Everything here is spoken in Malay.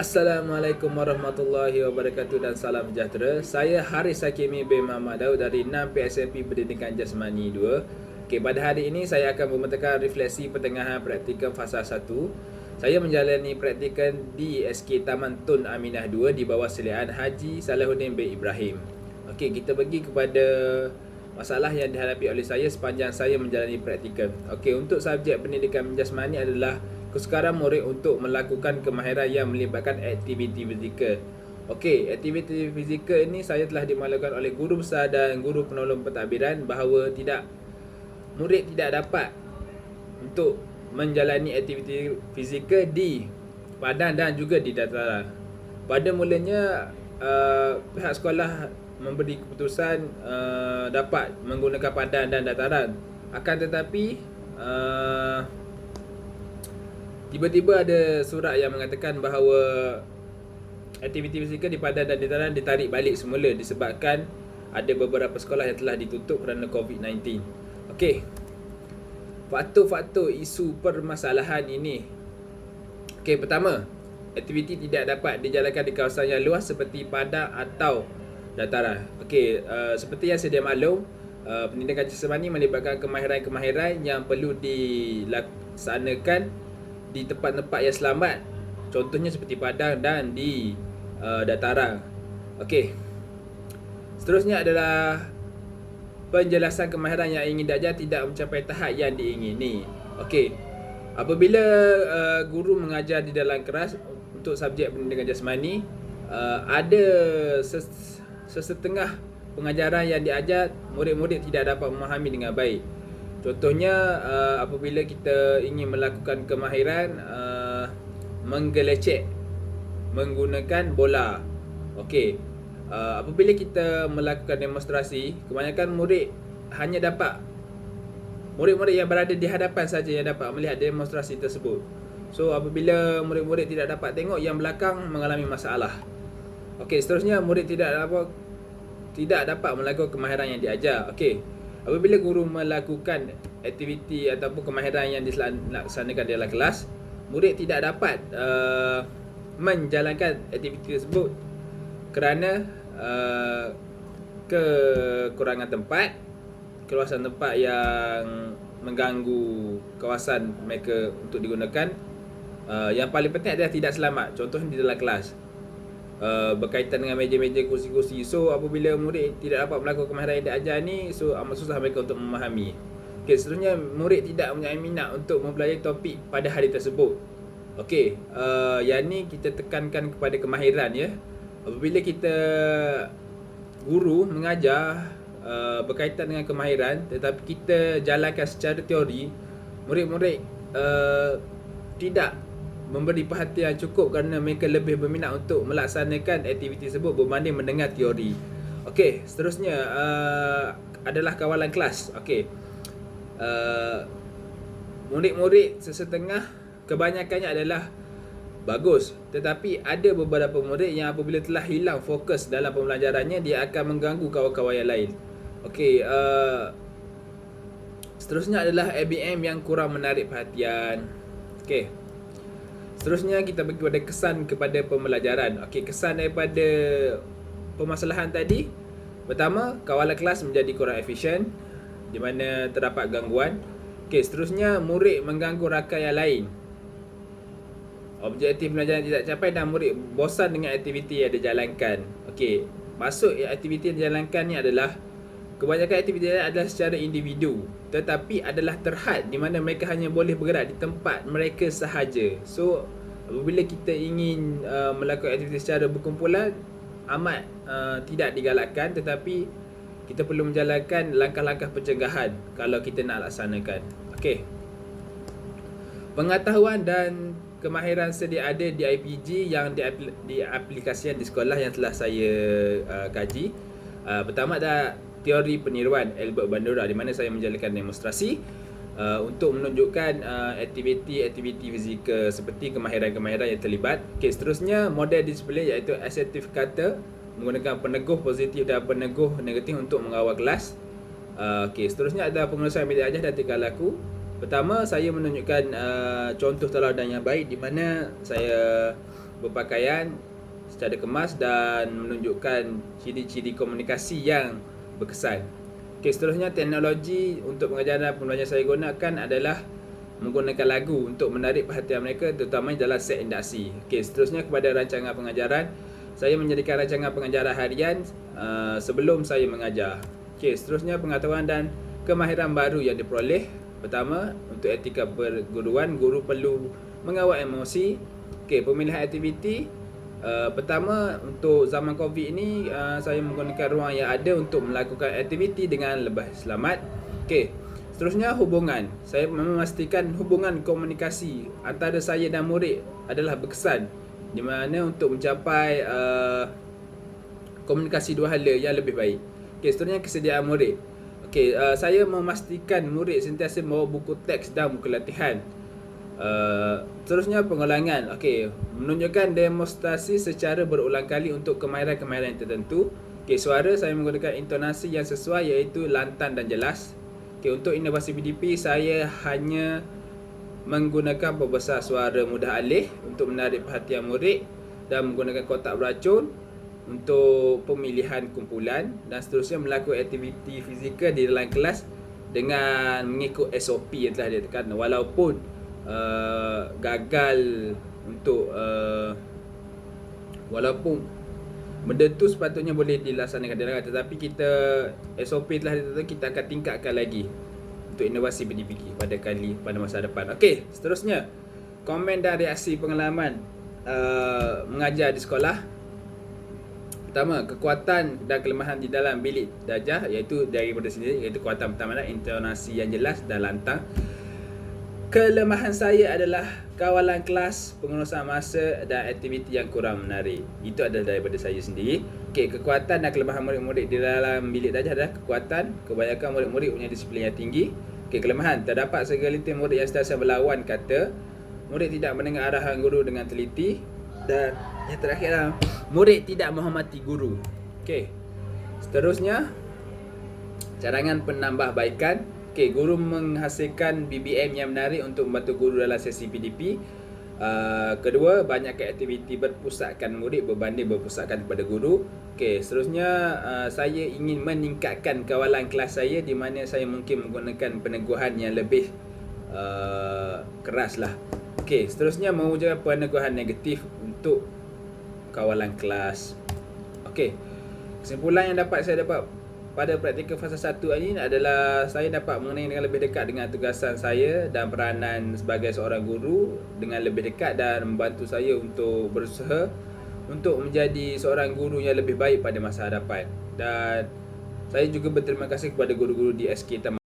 Assalamualaikum warahmatullahi wabarakatuh dan salam sejahtera. Saya Haris Hakimi bin Muhammad Daud dari 6 PSMP Pendidikan Jasmani 2. Okey, pada hari ini saya akan membentangkan refleksi pertengahan praktikum fasa 1. Saya menjalani praktikum di SK Taman Tun Aminah 2 di bawah seliaan Haji Salahuddin bin Ibrahim. Okey, kita pergi kepada masalah yang dihadapi oleh saya sepanjang saya menjalani praktikum. Okey, untuk subjek pendidikan jasmani adalah kesukaran murid untuk melakukan kemahiran yang melibatkan aktiviti fizikal. Okey, aktiviti fizikal ini saya telah dimaklumkan oleh guru besar dan guru penolong pentadbiran bahawa murid tidak dapat untuk menjalani aktiviti fizikal di padang dan juga di dataran. Pada mulanya pihak sekolah memberi keputusan dapat menggunakan padang dan dataran. Akan tetapi tiba-tiba ada surat yang mengatakan bahawa aktiviti fizikal di padang dan dataran ditarik balik semula disebabkan ada beberapa sekolah yang telah ditutup kerana COVID-19. Okey. Faktor-faktor isu permasalahan ini. Okey, pertama, aktiviti tidak dapat dijalankan di kawasan yang luas seperti padang atau dataran. Okey, seperti yang sedia maklum, pendidikan jasmani melibatkan kemahiran-kemahiran yang perlu dilaksanakan di tempat-tempat yang selamat. Contohnya seperti padang dan di dataran. Okey. Seterusnya adalah penjelasan kemahiran yang ingin diajar tidak mencapai tahap yang diingini. Okey. Apabila guru mengajar di dalam kelas untuk subjek pendidikan jasmani, ada sesetengah pengajaran yang diajar murid-murid tidak dapat memahami dengan baik. Contohnya apabila kita ingin melakukan kemahiran menggelecek menggunakan bola. Okey. Apabila kita melakukan demonstrasi, kebanyakan murid yang berada di hadapan saja yang dapat melihat demonstrasi tersebut. So apabila murid-murid tidak dapat tengok, yang belakang mengalami masalah. Okey, seterusnya murid tidak dapat melakukan kemahiran yang diajar. Okey. Apabila guru melakukan aktiviti ataupun kemahiran yang dilaksanakan dalam kelas, murid tidak dapat menjalankan aktiviti tersebut kerana kekurangan tempat, keluasan tempat yang mengganggu kawasan mereka untuk digunakan. Yang paling penting adalah tidak selamat. Contohnya di dalam kelas, berkaitan dengan meja-meja, kursi-kursi. So apabila murid tidak dapat melakukan kemahiran yang diajar ni, so amat susah mereka untuk memahami. Okey, seterusnya murid tidak mempunyai minat untuk mempelajari topik pada hari tersebut. Okey, yang ni kita tekankan kepada kemahiran ya. Apabila kita guru mengajar berkaitan dengan kemahiran tetapi kita jalankan secara teori, murid-murid tidak memberi perhatian cukup kerana mereka lebih berminat untuk melaksanakan aktiviti tersebut berbanding mendengar teori. Okey, seterusnya adalah kawalan kelas. Okey. Murid-murid sesetengah kebanyakannya adalah bagus, tetapi ada beberapa murid yang apabila telah hilang fokus dalam pembelajarannya, dia akan mengganggu kawan-kawan yang lain. Okey, seterusnya adalah ABM yang kurang menarik perhatian. Okey. Seterusnya kita bagi kepada kesan kepada pembelajaran. Okey, kesan daripada permasalahan tadi. Pertama, kawalan kelas menjadi kurang efisien di mana terdapat gangguan. Okey, seterusnya murid mengganggu rakan yang lain. Objektif pembelajaran tidak capai dan murid bosan dengan aktiviti yang dijalankan. Okey, maksud aktiviti yang dijalankan ni adalah kebanyakan aktiviti adalah secara individu, tetapi adalah terhad di mana mereka hanya boleh bergerak di tempat mereka sahaja. So apabila kita ingin melakukan aktiviti secara berkumpulan, amat tidak digalakkan, tetapi kita perlu menjalankan langkah-langkah pencegahan kalau kita nak laksanakan. Okey. Pengetahuan dan kemahiran sedia ada di IPG yang diaplikasikan di sekolah yang telah saya kaji. Pertama adalah teori peniruan Albert Bandura di mana saya menjalankan demonstrasi untuk menunjukkan aktiviti-aktiviti fizikal seperti kemahiran-kemahiran yang terlibat. Okey, seterusnya model disiplin iaitu assertive kata menggunakan peneguh positif dan peneguh negatif untuk mengawal kelas. Okey, seterusnya ada pengurusan media ajar dan tingkah laku. Pertama, saya menunjukkan contoh teladan yang baik di mana saya berpakaian secara kemas dan menunjukkan ciri-ciri komunikasi yang berkesan. Okey, seterusnya teknologi untuk pengajaran pembelajaran saya gunakan adalah menggunakan lagu untuk menarik perhatian mereka, terutamanya dalam set induksi. Okey, seterusnya kepada rancangan pengajaran, saya menjadikan rancangan pengajaran harian sebelum saya mengajar. Okey, seterusnya pengetahuan dan kemahiran baru yang diperoleh. Pertama, untuk etika perguruan, guru perlu mengawal emosi. Okey, pemilihan aktiviti. Pertama, untuk zaman COVID ini, saya menggunakan ruang yang ada untuk melakukan aktiviti dengan lebih selamat. Okey, seterusnya hubungan. Saya memastikan hubungan komunikasi antara saya dan murid adalah berkesan, di mana untuk mencapai komunikasi dua hala yang lebih baik. Okey, seterusnya kesediaan murid. Okey, saya memastikan murid sentiasa membawa buku teks dan buku latihan. Terusnya pengulangan. Okey, menunjukkan demonstrasi secara berulang kali untuk kemahiran-kemahiran tertentu. Okey, suara saya menggunakan intonasi yang sesuai, iaitu lantang dan jelas. Okey, untuk inovasi PDP saya hanya menggunakan pembesar suara mudah alih untuk menarik perhatian murid dan menggunakan kotak beracun untuk pemilihan kumpulan, dan seterusnya melakukan aktiviti fizikal di dalam kelas dengan mengikut SOP yang telah ditetapkan. Walaupun gagal untuk walaupun benda tu sepatutnya boleh dilaksanakan dengan, tetapi kita SOP telah ditetapkan, kita akan tingkatkan lagi untuk inovasi PDPK pada masa depan. Okey, seterusnya komen dan reaksi pengalaman mengajar di sekolah. Pertama, kekuatan dan kelemahan di dalam bilik darjah, iaitu daripada sini, iaitu kekuatan pertama adalah intonasi yang jelas dan lantang. Kelemahan saya adalah kawalan kelas, pengurusan masa dan aktiviti yang kurang menarik. Itu adalah daripada saya sendiri. Okey, kekuatan dan kelemahan murid-murid di dalam bilik darjah adalah kekuatan, kebanyakan murid-murid punya disiplin yang tinggi. Okey, kelemahan, terdapat segelintir murid yang sentiasa melawan kata, murid tidak mendengar arahan guru dengan teliti, dan yang terakhir adalah murid tidak menghormati guru. Okey, seterusnya cadangan penambahbaikan. Okey, guru menghasilkan BBM yang menarik untuk membantu guru dalam sesi PDP. Kedua, banyakkan aktiviti berpusatkan murid berbanding berpusatkan kepada guru. Okey, seterusnya saya ingin meningkatkan kawalan kelas saya, di mana saya mungkin menggunakan peneguhan yang lebih keras lah. Okey, seterusnya mewujudkan peneguhan negatif untuk kawalan kelas. Okey, kesimpulan yang saya dapat pada praktikal fasa 1 ini adalah saya dapat mengenai dengan lebih dekat dengan tugasan saya dan peranan sebagai seorang guru dengan lebih dekat, dan membantu saya untuk berusaha untuk menjadi seorang guru yang lebih baik pada masa hadapan. Dan saya juga berterima kasih kepada guru-guru di SK Taman